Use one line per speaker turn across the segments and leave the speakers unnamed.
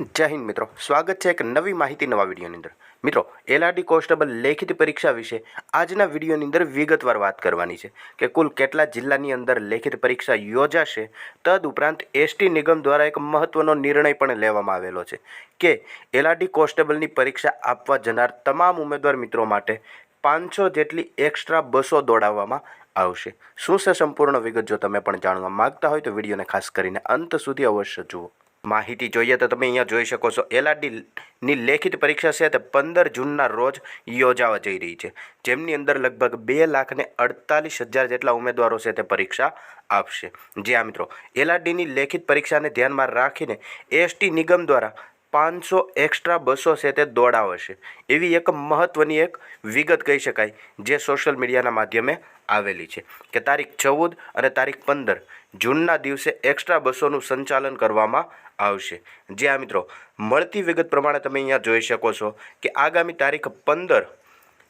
જય હિન્દ મિત્રો, સ્વાગત છે એક નવી માહિતી નવા વિડીયોની અંદર। મિત્રો, એલઆરડી કોન્સ્ટેબલ લેખિત પરીક્ષા વિશે આજના વિડીયોની અંદર વિગતવાર વાત કરવાની છે કે કુલ કેટલા જિલ્લાની અંદર લેખિત પરીક્ષા યોજાશે। તદુપરાંત એસટી નિગમ દ્વારા એક મહત્વનો નિર્ણય પણ લેવામાં આવેલો છે કે એલઆરડી કોન્સ્ટેબલની પરીક્ષા આપવા જનાર તમામ ઉમેદવાર મિત્રો માટે 500 જેટલી એક્સ્ટ્રા બસો દોડાવવામાં આવશે। શું છે સંપૂર્ણ વિગત જો તમે પણ જાણવા માંગતા હોય તો વિડીયોને ખાસ કરીને અંત સુધી અવશ્ય જુઓ। માહિતી જોઈએ તો તમે અહીંયા જોઈ શકો છો એલઆરડીની લેખિત પરીક્ષા છે તે 15 જૂનના રોજ યોજાવા જઈ રહી છે, જેમની અંદર લગભગ 2,48,000 જેટલા ઉમેદવારો છે તે પરીક્ષા આપશે। જ્યાં મિત્રો એલઆરડીની લેખિત પરીક્ષાને ધ્યાનમાં રાખીને એસટી નિગમ દ્વારા 500 એક્સ્ટ્રા બસો છે તે દોડાવશે એવી એક મહત્વની એક વિગત કહી શકાય, જે સોશિયલ મીડિયાના માધ્યમે આવેલી છે કે તારીખ 14 અને તારીખ 15 જૂનના દિવસે એક્સ્ટ્રા બસોનું સંચાલન કરવામાં આવશે। જ્યાં મિત્રો મળતી વિગત પ્રમાણે તમે અહીંયા જોઈ શકો છો કે આગામી તારીખ 15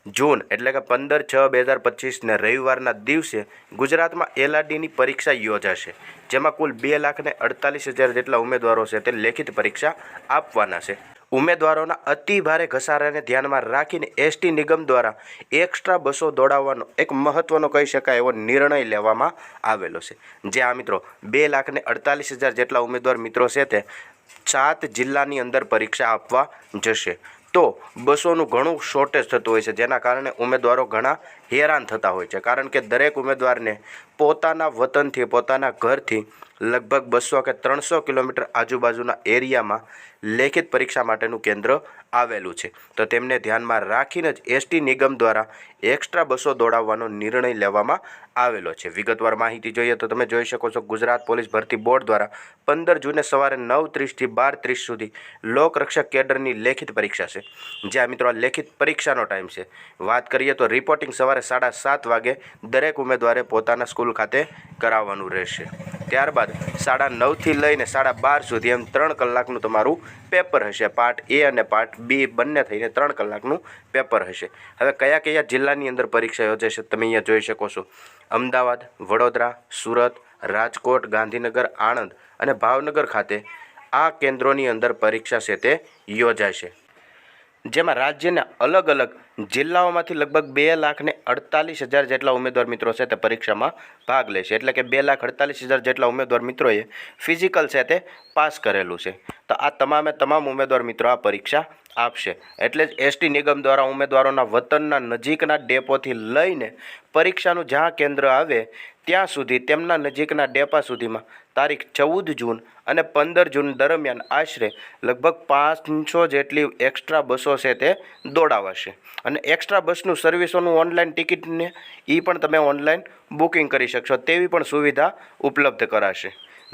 જૂન એટલે કે 15/6/2025 ને રવિવારના દિવસે ગુજરાતમાં એલઆરડીની પરીક્ષા યોજાશે, જેમાં કુલ 2,48,000 જેટલા ઉમેદવારો છે તે લેખિત પરીક્ષા આપવાના છે। ઉમેદવારોના અતિ ભારે ઘસારાને ધ્યાનમાં રાખીને એસટી નિગમ દ્વારા એક્સ્ટ્રા બસો દોડાવવાનો એક મહત્વનો કહી શકાય એવો નિર્ણય લેવામાં આવેલો છે। જે આ મિત્રો 2,48,000 જેટલા ઉમેદવાર મિત્રો છે તે 7 જિલ્લાની અંદર પરીક્ષા આપવા જશે। તો બસોનું ઘણું શોર્ટેજ થતું હોય છે, જેના કારણે ઉમેદવારો ઘણા હેરાન થતા હોય છે, કારણ કે દરેક ઉમેદવારને પોતાના વતનથી પોતાના ઘરથી લગભગ 200 કે 300 કિલોમીટર આજુબાજુના એરિયામાં લેખિત પરીક્ષા માટેનું કેન્દ્ર આવેલું છે। તો તેમને ધ્યાનમાં રાખીને જ એસટી નિગમ દ્વારા એક્સ્ટ્રા બસો દોડાવવાનો નિર્ણય લેવામાં આવેલો છે। વિગતવાર માહિતી જોઈએ તો તમે જોઈ શકો છો ગુજરાત પોલીસ ભરતી બોર્ડ દ્વારા 15 જૂને સવારે 9:30 થી 12:30 સુધી લોકરક્ષક કેડરની લેખિત પરીક્ષા છે। જ્યાં મિત્રો આ લેખિત પરીક્ષાનો ટાઈમ છે, વાત કરીએ તો રિપોર્ટિંગ સવારે 7:30 વાગે દરેક ઉમેદવારે પોતાના સ્કૂલ ખાતે કરાવવાનું રહેશે। ત્યારબાદ 9:30 થી લઈને 12:30 સુધી એમ 3 કલાકનું તમારું પેપર હશે। પાર્ટ એ અને પાર્ટ બી બંને થઈને 3 કલાકનું પેપર હશે। હવે કયા કયા જિલ્લાની અંદર પરીક્ષા યોજાશે તમે અહીંયા જોઈ શકો છો। અમદાવાદ, વડોદરા, સુરત, રાજકોટ, ગાંધીનગર, આણંદ અને ભાવનગર ખાતે આ કેન્દ્રોની અંદર પરીક્ષા છે તે યોજાશે, જેમાં રાજ્યના અલગ અલગ જિલ્લાઓમાંથી લગભગ 2,48,000 જેટલા ઉમેદવાર મિત્રો છે તે પરીક્ષામાં ભાગ લેશે। એટલે કે 2,48,000 જેટલા ઉમેદવાર મિત્રોએ ફિઝિકલ છે તે પાસ કરેલું છે। તો આ તમામ ઉમેદવાર મિત્રો આ પરીક્ષા આપશે। એટલે જ એસટી નિગમ દ્વારા ઉમેદવારોના વતનના નજીકના ડેપોથી લઈને પરીક્ષાનું જ્યાં કેન્દ્ર આવે ત્યાં સુધી તેમના નજીકના ડેપા સુધીમાં તારીખ 14 જૂન અને 15 જૂન દરમિયાન આશરે લગભગ 500 જેટલી એક્સ્ટ્રા બસો છે તે દોડાવાશે। અને એક્સ્ટ્રા બસનું સર્વિસોનું ઓનલાઈન ટિકિટને એ પણ તમે ઓનલાઈન બુકિંગ કરી શકશો તેવી પણ સુવિધા ઉપલબ્ધ કરાશે।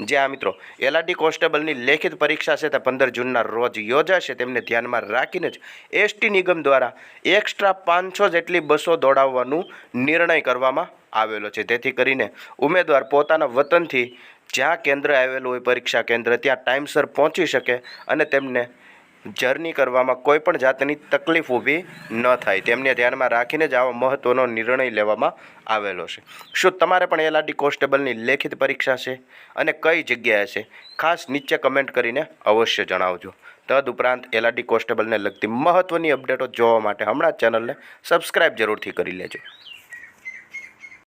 જે આ મિત્રો એલઆરડી કોન્સ્ટેબલની લેખિત પરીક્ષા છે તે 15 જૂનના રોજ યોજાશે, તેમને ધ્યાનમાં રાખીને જ એસટી નિગમ દ્વારા એક્સ્ટ્રા 500 જેટલી બસો દોડાવવાનું નિર્ણય કરવામાં આવેલો છે, જેથી કરીને ઉમેદવાર પોતાના વતનથી જ્યાં કેન્દ્ર આવેલું હોય પરીક્ષા કેન્દ્ર ત્યાં ટાઈમસર પહોંચી શકે અને તેમને જર્ની કરવામાં કોઈ પણ જાતની તકલીફ ઊભી ન થાય, તેમને ધ્યાનમાં રાખીને જ આવો મહત્ત્વનો નિર્ણય લેવામાં આવેલો છે। શું તમારે પણ એલઆરડી કોન્સ્ટેબલની લેખિત પરીક્ષા છે અને કઈ જગ્યાએ છે? ખાસ નીચે કમેન્ટ કરીને અવશ્ય જણાવજો। તદુપરાંત એલઆરડી કોન્સ્ટેબલને લગતી મહત્ત્વની અપડેટો જોવા માટે હમણાં જ ચેનલને સબસ્ક્રાઈબ જરૂરથી કરી લેજો।